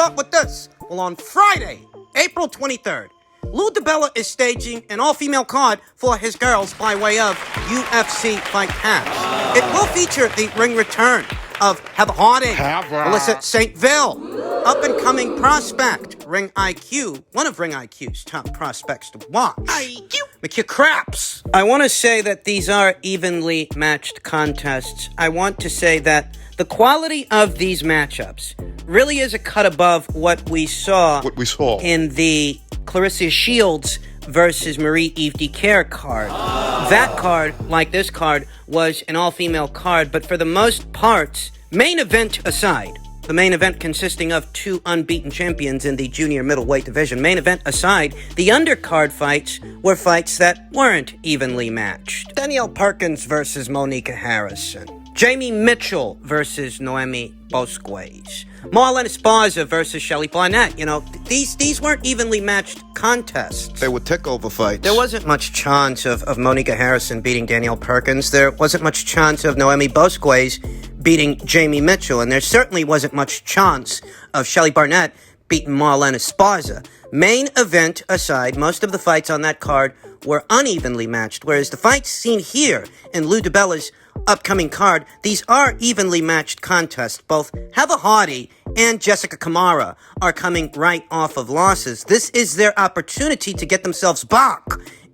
start with this. Well, on Friday, April 23rd, DiBella is staging an all-female card for his girls by way of UFC Fight Pass. It will feature the ring return of Heather Harding, Melissa St. Ville, up-and-coming prospect, Ring IQ, one of Ring IQ's top prospects to watch, McHugh Craps. I want to say that these are evenly matched contests. I want to say that the quality of these matchups really is a cut above what we saw in the Clarissa Shields versus Marie-Eve Dicaire card. That card, like this card, was an all-female card, but for the most part, main event aside, the main event consisting of two unbeaten champions in the junior middleweight division, main event aside, the undercard fights were fights that weren't evenly matched. Danielle Perkins versus Monica Harrison. Jamie Mitchell versus Noemi Bosquez. Marlon Esparza versus Shelly Barnett. You know, these weren't evenly matched contests. They were takeover fights. There wasn't much chance of Monica Harrison beating Danielle Perkins. There wasn't much chance of Noemi Bosquez beating Jamie Mitchell. And there certainly wasn't much chance of Shelly Barnett beating Marlon Esparza. Main event aside, most of the fights on that card were unevenly matched, whereas the fights seen here in DiBella's upcoming card, these are evenly matched contests. Both Heather Hardy and Jessica Kamara are coming right off of losses. This is their opportunity to get themselves back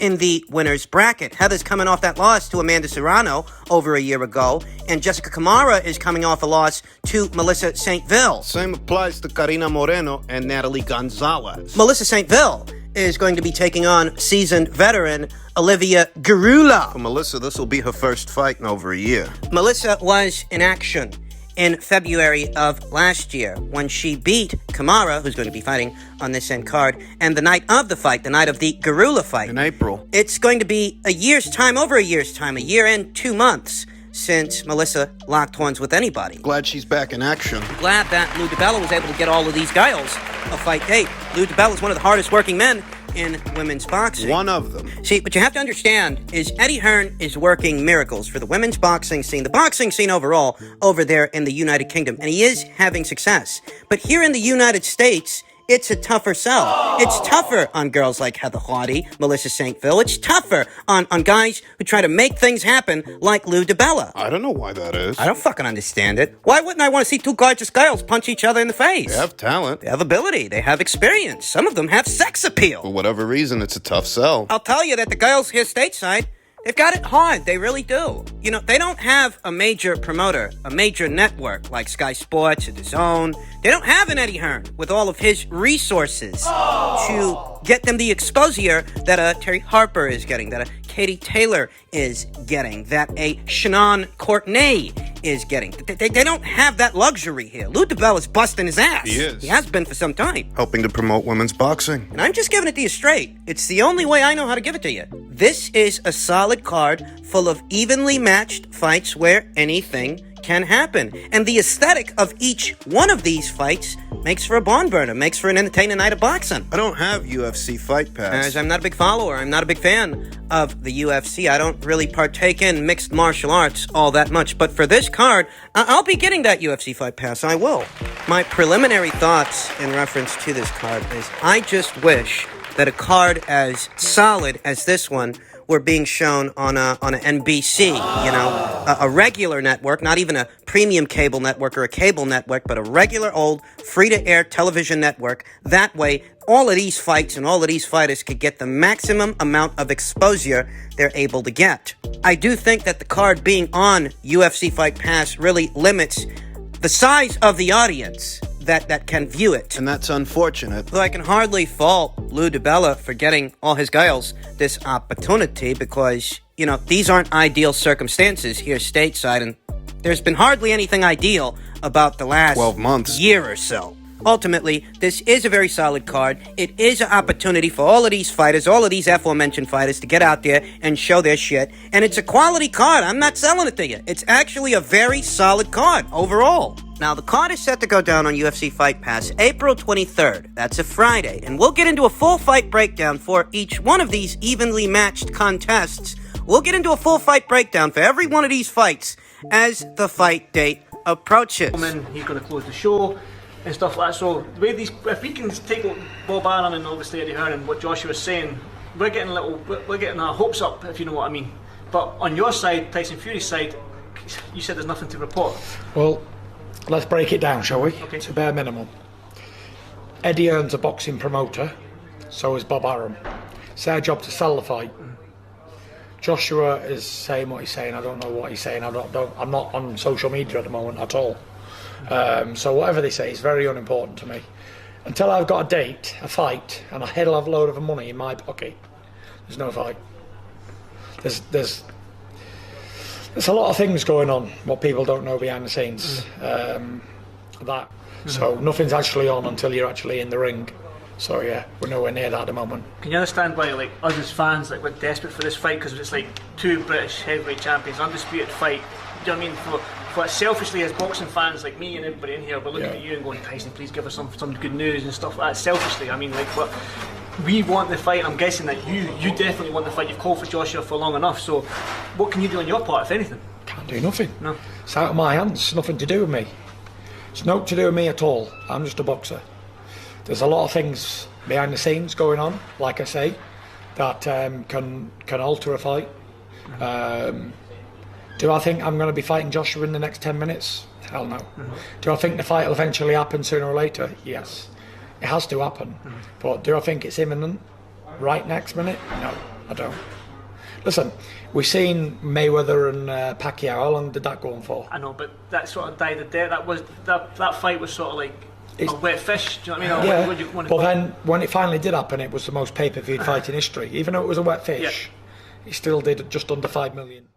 in the winner's bracket. Heather's coming off that loss to Amanda Serrano over a year ago, and Jessica Kamara is coming off a loss to Melissa St. Ville. Same applies to Karina Moreno and Natalie Gonzalez. Melissa St. Ville is going to be taking on seasoned veteran Olivia Garula. For Melissa, this will be her first fight in over a year. Melissa was in action in February of last year when she beat Kamara, who's going to be fighting on this end card, and the night of the fight, the night of the Garula fight. In April. It's going to be a year's time, over a year's time, a year and 2 months since Melissa locked horns with anybody. Glad she's back in action. Glad that DiBella was able to get all of these guys a fight date. DiBella is one of the hardest working men in women's boxing. One of them. See, what you have to understand is Eddie Hearn is working miracles for the women's boxing scene, the boxing scene overall, over there in the United Kingdom, and he is having success. But here in the United States, it's a tougher sell. It's tougher on girls like Heather Hardy, Melissa St. Ville. It's tougher on guys who try to make things happen like DiBella. I don't know why that is. I don't fucking understand it. Why wouldn't I want to see two gorgeous girls punch each other in the face? They have talent. They have ability. They have experience. Some of them have sex appeal. For whatever reason, it's a tough sell. I'll tell you that the girls here stateside, they've got it hard. They really do. You know, they don't have a major promoter, a major network like Sky Sports or DAZN. They don't have an Eddie Hearn with all of his resources to get them the exposure that a Terry Harper is getting, that a Katie Taylor is getting, that a Shannon Courtenay is getting. They don't have that luxury here. DiBella's busting his ass. He is. He has been for some time. Helping to promote women's boxing. And I'm just giving it to you straight. It's the only way I know how to give it to you. This is a solid card full of evenly matched fights where anything can happen. And the aesthetic of each one of these fights makes for a barn burner, makes for an entertaining night of boxing. I don't have UFC Fight Pass. As I'm not a big follower, I'm not a big fan of the UFC. I don't really partake in mixed martial arts all that much. But for this card, I'll be getting that UFC Fight Pass. I will. My preliminary thoughts in reference to this card is I just wish that a card as solid as this one were being shown on a NBC, you know, a regular network, not even a premium cable network or a cable network, but a regular old free-to-air television network. That way, all of these fights and all of these fighters could get the maximum amount of exposure they're able to get. I do think that the card being on UFC Fight Pass really limits the size of the audience that can view it. And that's unfortunate. Though I can hardly fault DiBella for getting all his girls this opportunity because, you know, these aren't ideal circumstances here stateside, and there's been hardly anything ideal about the last 12 months. Year or so. Ultimately, this is a very solid card. It is an opportunity for all of these fighters, all of these aforementioned fighters, to get out there and show their shit. And it's a quality card. I'm not selling it to you. It's actually a very solid card overall. Now, the card is set to go down on UFC Fight Pass April 23rd. That's a Friday. And we'll get into a full fight breakdown for each one of these evenly matched contests. We'll get into a full fight breakdown for every one of these fights as the fight date approaches. He's going to close the show. and stuff like that. So the way if we can take Bob Arum and obviously Eddie Hearn and what Joshua was saying, we're getting our hopes up, if you know what I mean. But on your side, Tyson Fury's side, you said there's nothing to report. Well, let's break it down, shall we? Okay. To bare minimum. Eddie Hearn's a boxing promoter, so is Bob Arum. It's their job to sell the fight. Joshua is saying what he's saying. I don't know what he's saying. I'm not on social media at the moment at all. So whatever they say is very unimportant to me. Until I've got a date, a fight, and a hell of a load of money in my pocket, there's no fight. There's a lot of things going on, what people don't know behind the scenes. So nothing's actually on until you're actually in the ring. So yeah, we're nowhere near that at the moment. Can you understand why, like, us as fans, like, we're desperate for this fight, because it's like two British heavyweight champions, undisputed fight. Do you know what I mean? For selfishly, as boxing fans like me and everybody in here, we're looking at you and going, Tyson, please give us some good news and stuff like that. Selfishly, I mean, like, but we want the fight. I'm guessing that you definitely want the fight. You've called for Joshua for long enough. So what can you do on your part, if anything? Can't do nothing. No. It's out of my hands. It's nothing to do with me. It's nothing to do with me at all. I'm just a boxer. There's a lot of things behind the scenes going on, like I say, that can alter a fight. Do I think I'm going to be fighting Joshua in the next 10 minutes? Hell no. Do I think the fight will eventually happen sooner or later? Yes. It has to happen. But do I think it's imminent right next minute? No, I don't. Listen, we've seen Mayweather and Pacquiao. How long did that go on for? I know, but that sort of died a death. That fight was sort of like a wet fish. Do you know what I mean? Yeah. But then when it finally did happen, it was the most pay-per-view fight in history. Even though it was a wet fish, he still did just under 5 million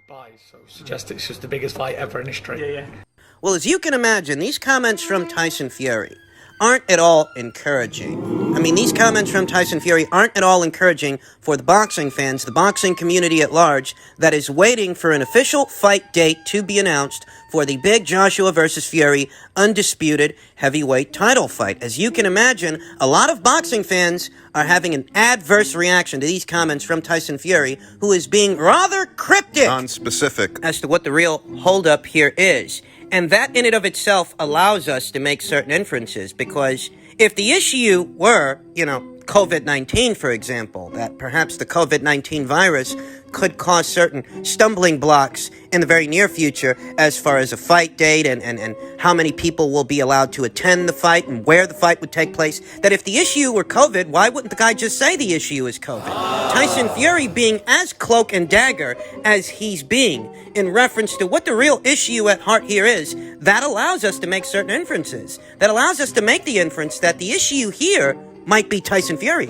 buys. So suggest it's just the biggest fight ever in history. Yeah. Well, as you can imagine, these comments from Tyson Fury aren't at all encouraging. I mean, these comments from Tyson Fury aren't at all encouraging for the boxing fans, the boxing community at large, that is waiting for an official fight date to be announced for the big Joshua versus Fury undisputed heavyweight title fight. As you can imagine, a lot of boxing fans are having an adverse reaction to these comments from Tyson Fury, who is being rather cryptic, Non-specific. as to what the real holdup here is. And that in and of itself allows us to make certain inferences, because if the issue were, COVID-19, for example, that perhaps the COVID-19 virus could cause certain stumbling blocks in the very near future as far as a fight date and how many people will be allowed to attend the fight and where the fight would take place, that if the issue were COVID, why wouldn't the guy just say the issue is COVID? Tyson Fury being as cloak and dagger as he's being in reference to what the real issue at heart here is, that allows us to make certain inferences. That allows us to make the inference that the issue here might be Tyson Fury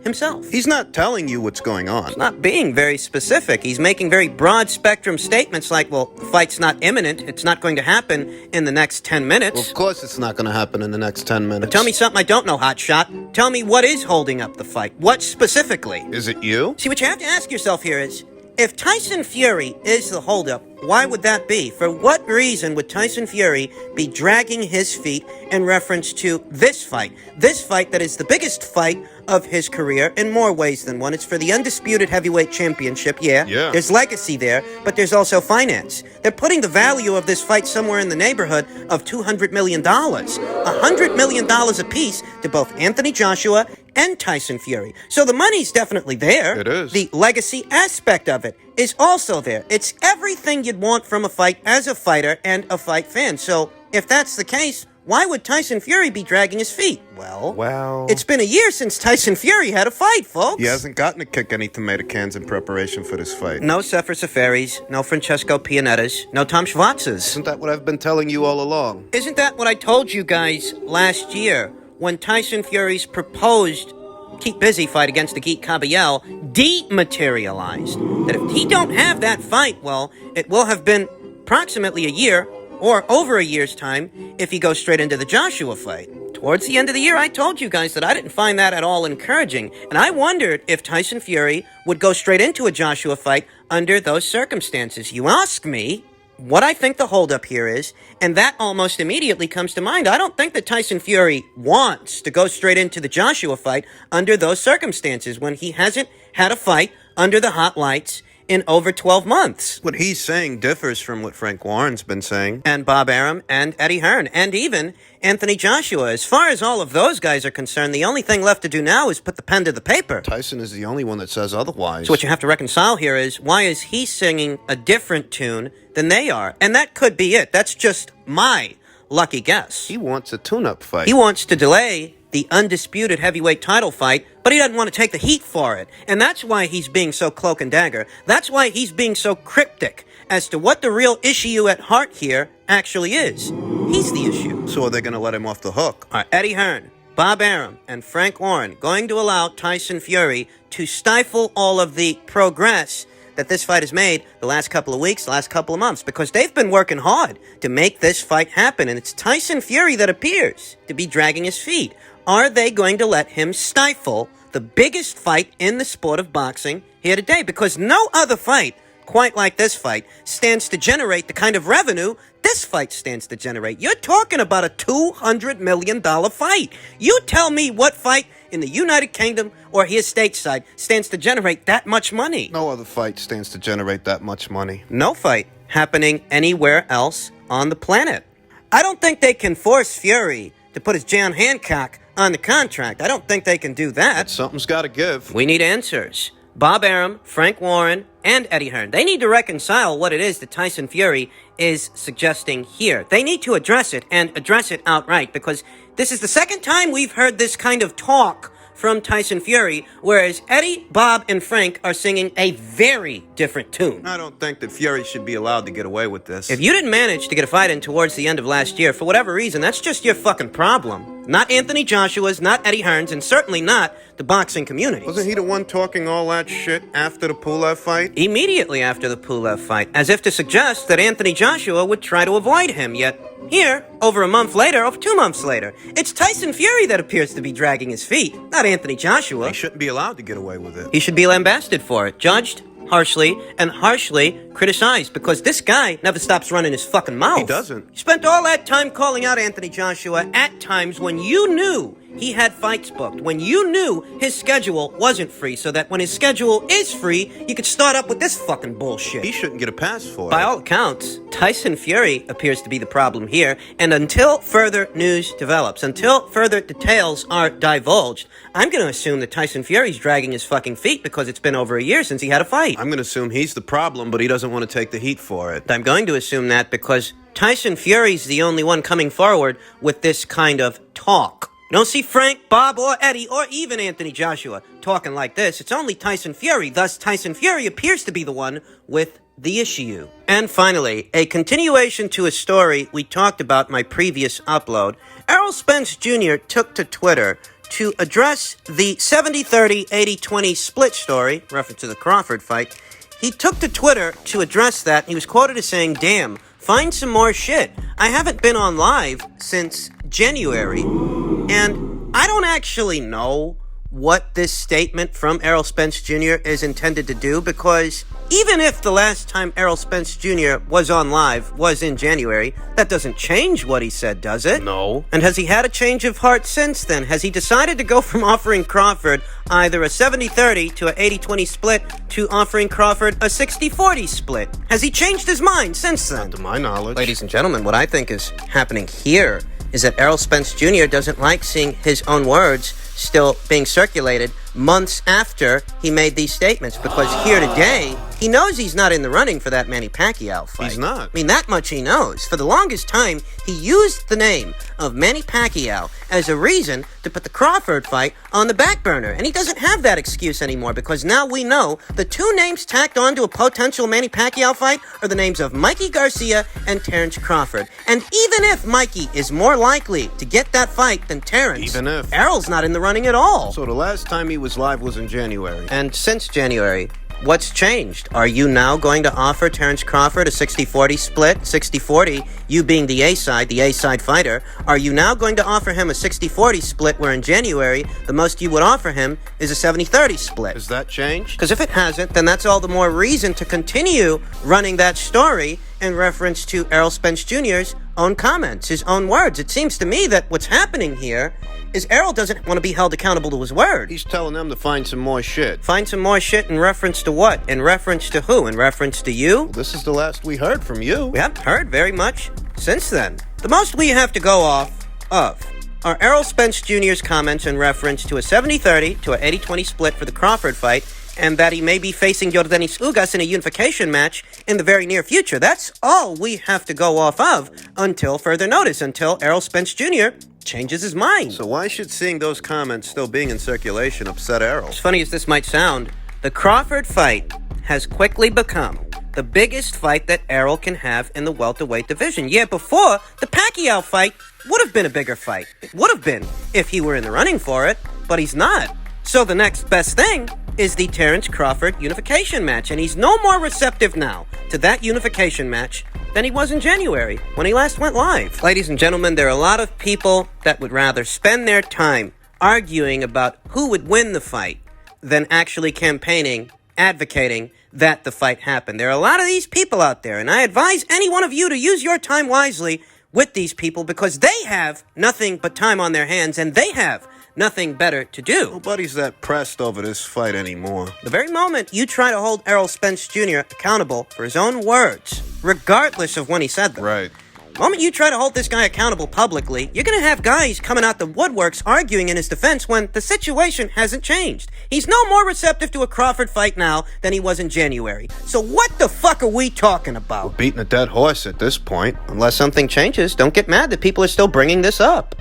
himself. He's not telling you what's going on. He's not being very specific. He's making very broad spectrum statements like, well, the fight's not imminent. It's not going to happen in the next 10 minutes. Well, of course it's not going to happen in the next 10 minutes. But tell me something I don't know, hotshot. Tell me what is holding up the fight. What specifically? Is it you? See, what you have to ask yourself here is, if Tyson Fury is the holdup, why would that be? For what reason would Tyson Fury be dragging his feet in reference to this fight? This fight that is the biggest fight of his career in more ways than one. It's for the undisputed heavyweight championship, yeah. There's legacy there, but there's also finance. They're putting the value of this fight somewhere in the neighborhood of $200 million. $100 million apiece to both Anthony Joshua and Tyson Fury. So the money's definitely there. It is. The legacy aspect of it is also there. It's everything you'd want from a fight as a fighter and a fight fan. So if that's the case, why would Tyson Fury be dragging his feet? Well, it's been a year since Tyson Fury had a fight, folks. He hasn't gotten to kick any tomato cans in preparation for this fight. No Sefer Seferis, no Francesco Pianettas, no Tom Schwarzes. Isn't that what I've been telling you all along? Isn't that what I told you guys last year when Tyson Fury's proposed keep busy fight against the Geet Caballel dematerialized? That if he don't have that fight, well, it will have been approximately a year or over a year's time if he goes straight into the Joshua fight. Towards the end of the year, I told you guys that I didn't find that at all encouraging, and I wondered if Tyson Fury would go straight into a Joshua fight under those circumstances. You ask me what I think the holdup here is, and that almost immediately comes to mind. I don't think that Tyson Fury wants to go straight into the Joshua fight under those circumstances when he hasn't had a fight under the hot lights in over 12 months. What he's saying differs from what Frank Warren's been saying. And Bob Arum and Eddie Hearn and even Anthony Joshua. As far as all of those guys are concerned, the only thing left to do now is put the pen to the paper. Tyson is the only one that says otherwise. So what you have to reconcile here is, why is he singing a different tune than they are? And that could be it. That's just my lucky guess. He wants a tune-up fight. He wants to delay the undisputed heavyweight title fight, but he doesn't want to take the heat for it. And that's why he's being so cloak and dagger. That's why he's being so cryptic as to what the real issue at heart here actually is. He's the issue. So are they going to let him off the hook? Are Eddie Hearn, Bob Arum, and Frank Warren going to allow Tyson Fury to stifle all of the progress that this fight has made the last couple of weeks, the last couple of months? Because they've been working hard to make this fight happen, and it's Tyson Fury that appears to be dragging his feet. Are they going to let him stifle the biggest fight in the sport of boxing here today? Because no other fight quite like this fight stands to generate the kind of revenue this fight stands to generate. You're talking about a $200 million fight. You tell me what fight in the United Kingdom or here stateside stands to generate that much money. No other fight stands to generate that much money. No fight happening anywhere else on the planet. I don't think they can force Fury to put his John Hancock on the contract. I don't think they can do that. Something's got to give. We need answers. Bob Arum, Frank Warren, and Eddie Hearn. They need to reconcile what it is that Tyson Fury is suggesting here. They need to address it, and address it outright, because this is the second time we've heard this kind of talk from Tyson Fury, whereas Eddie, Bob, and Frank are singing a very different tune. I don't think that Fury should be allowed to get away with this. If you didn't manage to get a fight in towards the end of last year, for whatever reason, that's just your fucking problem. Not Anthony Joshua's, not Eddie Hearn's, and certainly not the boxing community. Wasn't he the one talking all that shit after the Pulev fight? Immediately after the Pulev fight, as if to suggest that Anthony Joshua would try to avoid him, yet here, over a month later, over 2 months later, it's Tyson Fury that appears to be dragging his feet, not Anthony Joshua. He shouldn't be allowed to get away with it. He should be lambasted for it, judged harshly, and harshly criticized, because this guy never stops running his fucking mouth. He doesn't. You spent all that time calling out Anthony Joshua at times when you knew he had fights booked, when you knew his schedule wasn't free, so that when his schedule is free, you could start up with this fucking bullshit. He shouldn't get a pass for it. By all accounts, Tyson Fury appears to be the problem here, and until further news develops, until further details are divulged, I'm going to assume that Tyson Fury's dragging his fucking feet because it's been over a year since he had a fight. I'm going to assume he's the problem, but he doesn't want to take the heat for it. I'm going to assume that because Tyson Fury's the only one coming forward with this kind of talk. You don't see Frank, Bob, or Eddie, or even Anthony Joshua talking like this. It's only Tyson Fury. Thus, Tyson Fury appears to be the one with the issue. And finally, a continuation to a story we talked about in my previous upload. Errol Spence Jr. took to Twitter to address the 70-30, 80-20 split story, reference to the Crawford fight. He took to Twitter to address that. He was quoted as saying, "Damn, find some more shit. I haven't been on live since January, and I don't actually know what this statement from Errol Spence Jr. is intended to do, because even if the last time Errol Spence Jr. was on live was in January, that doesn't change what he said, does it? No. And has he had a change of heart since then? Has he decided to go from offering Crawford either a 70-30 to an 80-20 split to offering Crawford a 60-40 split? Has he changed his mind since then? Not to my knowledge. Ladies and gentlemen, what I think is happening here is that Errol Spence Jr. doesn't like seeing his own words still being circulated months after he made these statements, because here today, he knows he's not in the running for that Manny Pacquiao fight. He's not. I mean, that much he knows. For the longest time, he used the name of Manny Pacquiao as a reason to put the Crawford fight on the back burner, and he doesn't have that excuse anymore, because now we know the two names tacked on to a potential Manny Pacquiao fight are the names of Mikey Garcia and Terrence Crawford. And even if Mikey is more likely to get that fight than Terrence, Even if. Errol's not in the running at all. So the last time he was live was in January. And since January, what's changed? Are you now going to offer Terrence Crawford a 60-40 split? 60-40, you being the A-side fighter. Are you now going to offer him a 60-40 split, where in January, the most you would offer him is a 70-30 split? Has that changed? Because if it hasn't, then that's all the more reason to continue running that story in reference to Errol Spence Jr.'s own comments, his own words. It seems to me that what's happening here is Errol doesn't want to be held accountable to his word. He's telling them to find some more shit. Find some more shit in reference to what? In reference to who? In reference to you? This is the last we heard from you. We haven't heard very much since then. The most we have to go off of are Errol Spence Jr.'s comments in reference to a 70-30 to a 80-20 split for the Crawford fight, and that he may be facing Yordenis Ugas in a unification match in the very near future. That's all we have to go off of until further notice, until Errol Spence Jr. changes his mind. So why should seeing those comments still being in circulation upset Errol? As funny as this might sound, the Crawford fight has quickly become the biggest fight that Errol can have in the welterweight division. Yeah, before, the Pacquiao fight would have been a bigger fight. It would have been if he were in the running for it, but he's not. So the next best thing is the Terrence Crawford unification match, and he's no more receptive now to that unification match than he was in January when he last went live. Ladies and gentlemen, there are a lot of people that would rather spend their time arguing about who would win the fight than actually campaigning, advocating that the fight happen. There are a lot of these people out there, and I advise any one of you to use your time wisely with these people, because they have nothing but time on their hands, and they have nothing better to do. Nobody's that pressed over this fight anymore. The very moment you try to hold Errol Spence Jr. accountable for his own words, regardless of when he said them, Right. the moment you try to hold this guy accountable publicly, you're going to have guys coming out the woodworks arguing in his defense when the situation hasn't changed. He's no more receptive to a Crawford fight now than he was in January. So what the fuck are we talking about? Beating a dead horse at this point. Unless something changes, don't get mad that people are still bringing this up.